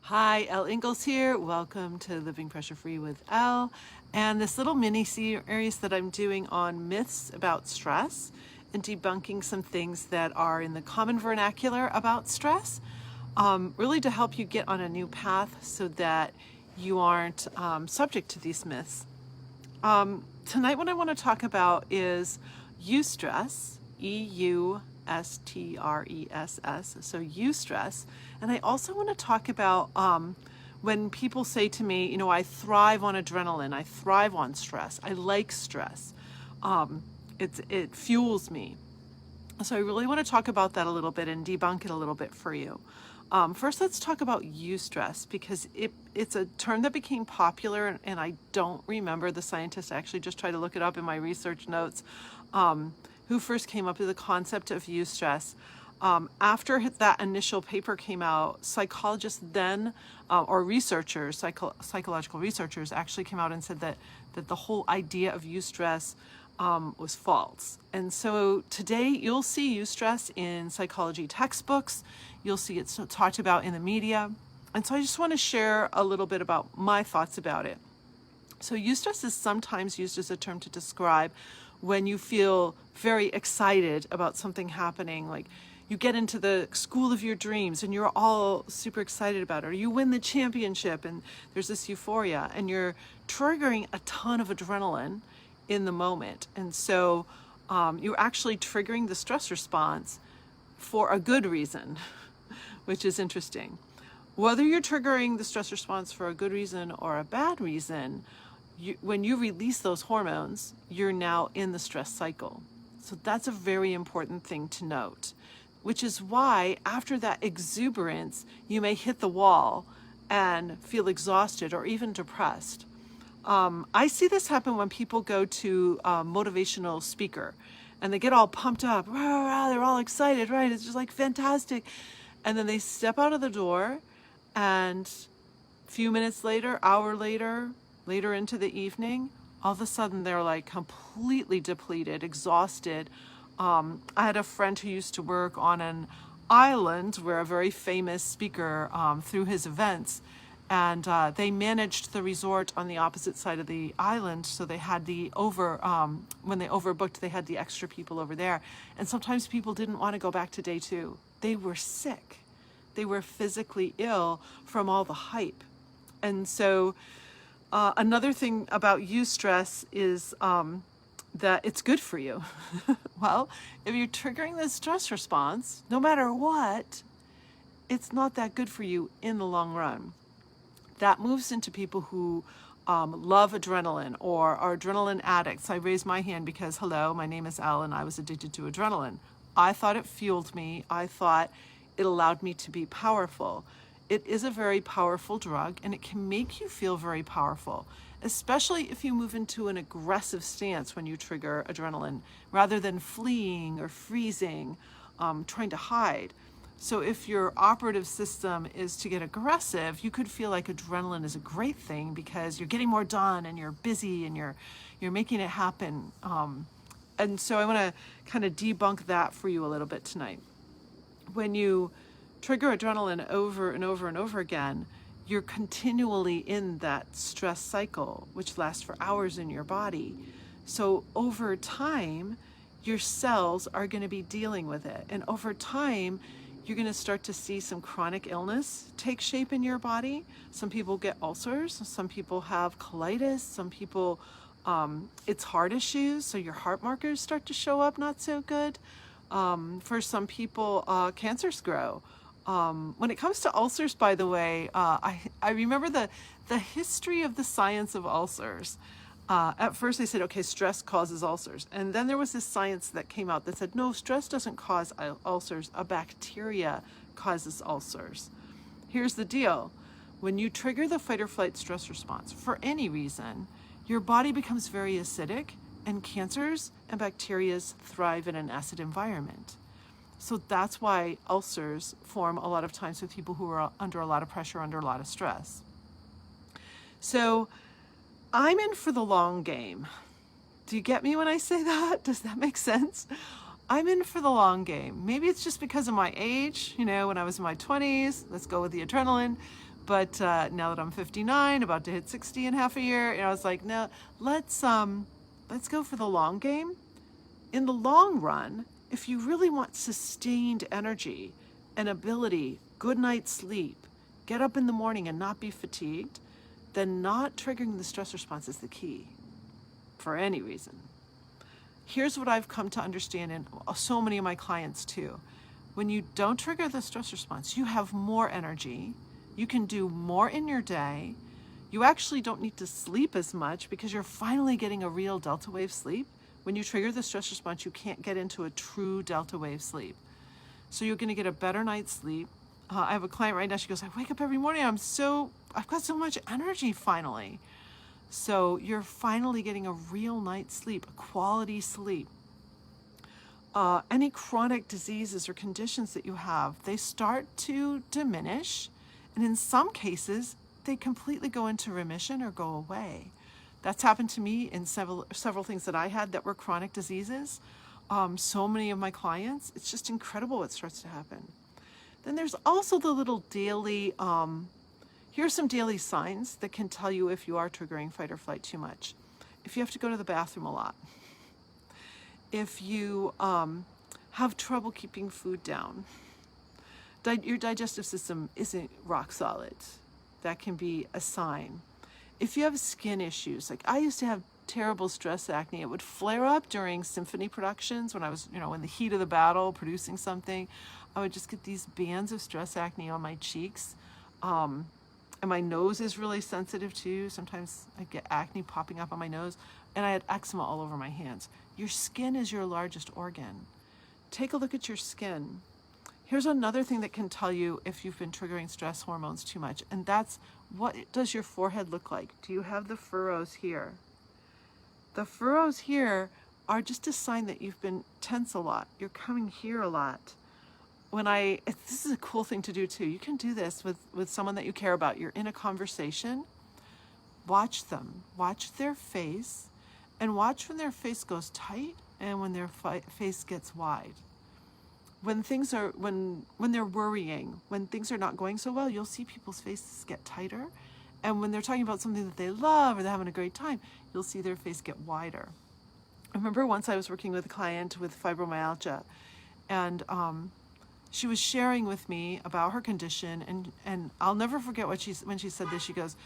Hi, Elle Ingalls here. Welcome to Living Pressure Free with Elle. And this little mini series that I'm doing on myths about stress and debunking some things that are in the common vernacular about stress, really to help you get on a new path so that you aren't subject to these myths. Tonight, what I want to talk about is eustress, eustress, so eustress. And I also want to talk about when people say to me, I thrive on adrenaline, I thrive on stress, I like stress. It fuels me. So I really want to talk about that a little bit and debunk it a little bit for you. First, let's talk about eustress because it's a term that became popular, and I don't remember the scientist. I actually just tried to look it up in my research notes, who first came up with the concept of eustress. After that initial paper came out, psychologists then, or researchers, psychological researchers actually came out and said that the whole idea of eustress was false. And so today you'll see eustress in psychology textbooks. You'll see it talked about in the media. And so I just want to share a little bit about my thoughts about it. So eustress is sometimes used as a term to describe when you feel very excited about something happening, like you get into the school of your dreams and you're all super excited about it, or you win the championship and there's this euphoria and you're triggering a ton of adrenaline in the moment. And so you're actually triggering the stress response for a good reason, which is interesting. Whether you're triggering the stress response for a good reason or a bad reason, when you release those hormones, you're now in the stress cycle. So that's a very important thing to note, which is why after that exuberance, you may hit the wall and feel exhausted or even depressed. I see this happen when people go to a motivational speaker and they get all pumped up. Rah, rah, rah, they're all excited, right? It's just like fantastic. And then they step out of the door and a few minutes later, hour later into the evening, all of a sudden they're like completely depleted, exhausted. I had a friend who used to work on an island where a very famous speaker through his events, and they managed the resort on the opposite side of the island. So they had when they overbooked, they had the extra people over there. And sometimes people didn't want to go back to day 2. They were sick. They were physically ill from all the hype. And so another thing about eustress is that it's good for you. Well, if you're triggering the stress response, no matter what, it's not that good for you in the long run. That moves into people who love adrenaline or are adrenaline addicts. I raise my hand because, hello, my name is Elle and I was addicted to adrenaline. I thought it fueled me. I thought it allowed me to be powerful. It is a very powerful drug and it can make you feel very powerful, especially if you move into an aggressive stance when you trigger adrenaline, rather than fleeing or freezing, trying to hide. So if your operative system is to get aggressive, you could feel like adrenaline is a great thing because you're getting more done and you're busy and you're making it happen. And so I want to kind of debunk that for you a little bit tonight. When you trigger adrenaline over and over and over again, you're continually in that stress cycle, which lasts for hours in your body. So over time, your cells are going to be dealing with it. And over time, you're going to start to see some chronic illness take shape in your body. Some people get ulcers. Some people have colitis. Some people, it's heart issues. So your heart markers start to show up not so good. For some people, cancers grow. When it comes to ulcers, by the way, I remember the history of the science of ulcers. At first they said, okay, stress causes ulcers. And then there was this science that came out that said, no, stress doesn't cause ulcers. A bacteria causes ulcers. Here's the deal. When you trigger the fight or flight stress response for any reason, your body becomes very acidic, and cancers and bacteria thrive in an acid environment. So that's why ulcers form a lot of times with people who are under a lot of pressure, under a lot of stress. So I'm in for the long game. Do you get me when I say that? Does that make sense? I'm in for the long game. Maybe it's just because of my age, when I was in my 20s, let's go with the adrenaline. But now that I'm 59, about to hit 60 in half a year, I was like, no, let's go for the long game. In the long run, if you really want sustained energy and ability, good night's sleep, get up in the morning and not be fatigued, then not triggering the stress response is the key for any reason. Here's what I've come to understand, and so many of my clients too. When you don't trigger the stress response, you have more energy, you can do more in your day, you actually don't need to sleep as much because you're finally getting a real delta wave sleep. When you trigger the stress response, you can't get into a true delta wave sleep. So you're gonna get a better night's sleep. I have a client right now, she goes, I wake up every morning, I've got so much energy finally. So you're finally getting a real night's sleep, a quality sleep. Any chronic diseases or conditions that you have, they start to diminish. And in some cases, they completely go into remission or go away. That's happened to me in several things that I had that were chronic diseases. So many of my clients, it's just incredible what starts to happen. Then there's also the little daily, here's some daily signs that can tell you if you are triggering fight or flight too much. If you have to go to the bathroom a lot. If you have trouble keeping food down. Your digestive system isn't rock solid. That can be a sign. If you have skin issues, like I used to have terrible stress acne, it would flare up during symphony productions when I was, in the heat of the battle producing something. I would just get these bands of stress acne on my cheeks. And my nose is really sensitive too. Sometimes I get acne popping up on my nose, and I had eczema all over my hands. Your skin is your largest organ. Take a look at your skin. Here's another thing that can tell you if you've been triggering stress hormones too much, and that's, what does your forehead look like? Do you have the furrows here? The furrows here are just a sign that you've been tense a lot. You're coming here a lot. This is a cool thing to do too. You can do this with someone that you care about. You're in a conversation. Watch them. Watch their face, and watch when their face goes tight and when their face gets wide. When they're worrying, when things are not going so well, you'll see people's faces get tighter. And when they're talking about something that they love or they're having a great time, you'll see their face get wider. I remember once I was working with a client with fibromyalgia, and she was sharing with me about her condition, and I'll never forget when she said this. She goes,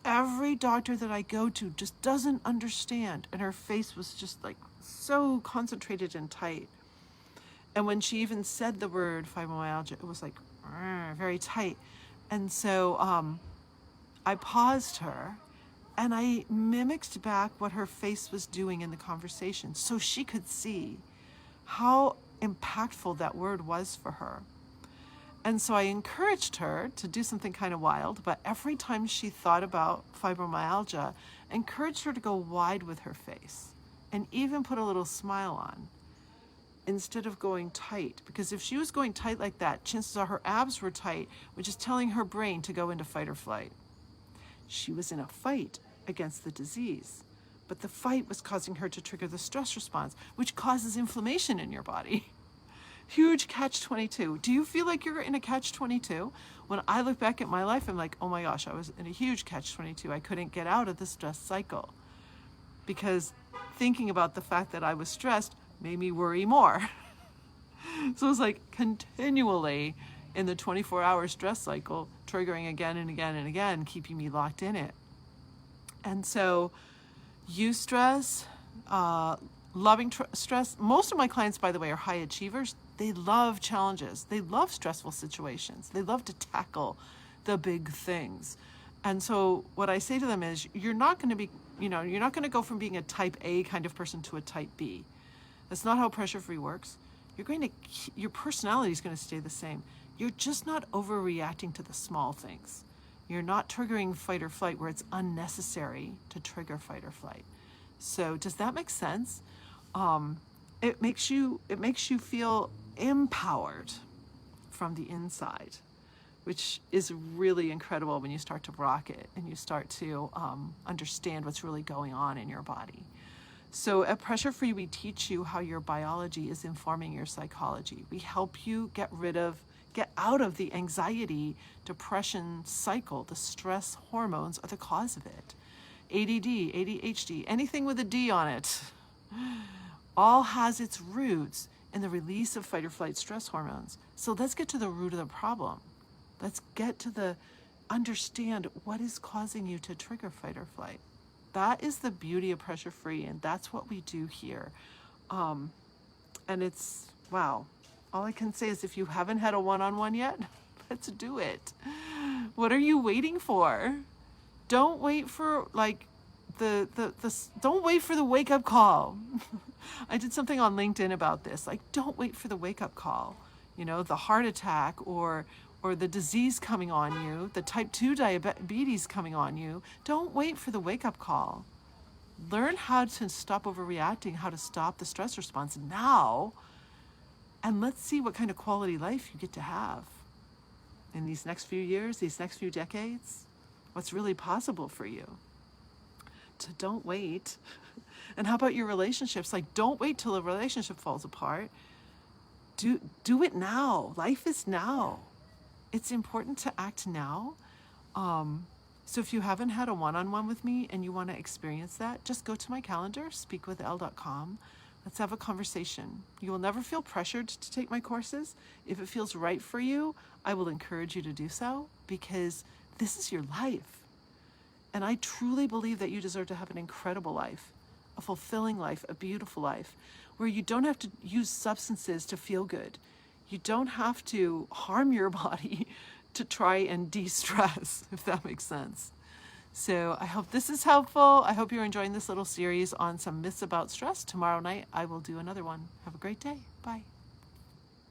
every doctor that I go to just doesn't understand. And her face was just like so concentrated and tight. And when she even said the word fibromyalgia, it was like very tight. And so I paused her and I mimicked back what her face was doing in the conversation so she could see how impactful that word was for her. And so I encouraged her to do something kind of wild, but every time she thought about fibromyalgia, I encouraged her to go wide with her face and even put a little smile on, instead of going tight. Because if she was going tight like that, chances are her abs were tight, which is telling her brain to go into fight or flight. She was in a fight against the disease, but the fight was causing her to trigger the stress response, which causes inflammation in your body. Huge catch-22. Do you feel like you're in a catch-22? When I look back at my life, I'm like, oh my gosh, I was in a huge catch-22. I couldn't get out of the stress cycle because thinking about the fact that I was stressed made me worry more. So it was like continually in the 24-hour stress cycle, triggering again and again and again, keeping me locked in it. And so eustress, loving stress. Most of my clients, by the way, are high achievers. They love challenges. They love stressful situations. They love to tackle the big things. And so what I say to them is, you're not going to go from being a type A kind of person to a type B. That's not how pressure free works. Your personality is going to stay the same. You're just not overreacting to the small things. You're not triggering fight or flight where it's unnecessary to trigger fight or flight. So does that make sense? It makes you feel empowered from the inside, which is really incredible when you start to rock it and you start to understand what's really going on in your body. So at Pressure Free, we teach you how your biology is informing your psychology. We help you get get out of the anxiety, depression cycle. The stress hormones are the cause of it. ADD, ADHD, anything with a D on it, all has its roots in the release of fight or flight stress hormones. So let's get to the root of the problem. Let's get to understand what is causing you to trigger fight or flight. That is the beauty of Pressure Free, and that's what we do here. And it's, wow. All I can say is if you haven't had a one-on-one yet, let's do it. What are you waiting for? Don't wait for don't wait for the wake-up call. I did something on LinkedIn about this. Like, don't wait for the wake-up call. You know, the heart attack or the disease coming on you, the type 2 diabetes coming on you. Don't wait for the wake-up call. Learn how to stop overreacting, how to stop the stress response now, and let's see what kind of quality life you get to have in these next few years, these next few decades. What's really possible for you. So don't wait. And how about your relationships? Like, don't wait till a relationship falls apart. Do it now. Life is now. It's important to act now. So if you haven't had a one-on-one with me and you want to experience that, just go to my calendar, speakwithelle.com. Let's have a conversation. You will never feel pressured to take my courses. If it feels right for you, I will encourage you to do so, because this is your life. And I truly believe that you deserve to have an incredible life, a fulfilling life, a beautiful life, where you don't have to use substances to feel good. You don't have to harm your body to try and de-stress, if that makes sense. So I hope this is helpful. I hope you're enjoying this little series on some myths about stress. Tomorrow night, I will do another one. Have a great day. Bye.